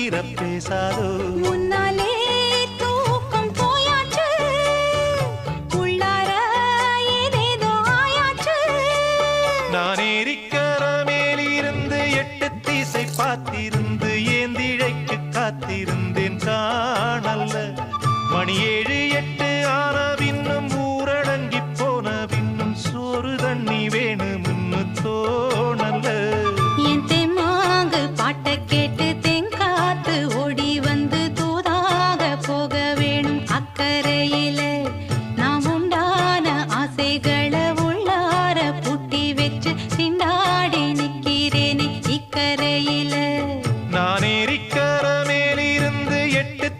தீர பேசாதோ முன்னாலே தூக்கம் போயாச்சு உள்ளார ஏதேதோ ஆயாச்சு நான் ஏரிக்கர மேலிருந்து 8 திசை பார்த்திருந்து ஏந்திழைக்கு காத்திருந்தேன் காணல்ல மணி 7 8 ஆன பின்னும் ஊரடங்கி போன பின்னும் சோறு தண்ணி வேணும்னு தோணல்ல என் தெம்மாங்கு பாட்ட கேட்டு தெங்காத்து ஓடி வந்து தூதாக போக வேணும் அக்கறையில நாம் உண்டான ஆசைகளை உள்ளார பூட்டி வச்சு திண்டாடி நிக்கிறேனே இக்கரையில நான் ஏரிக்கர மேலிருந்து 8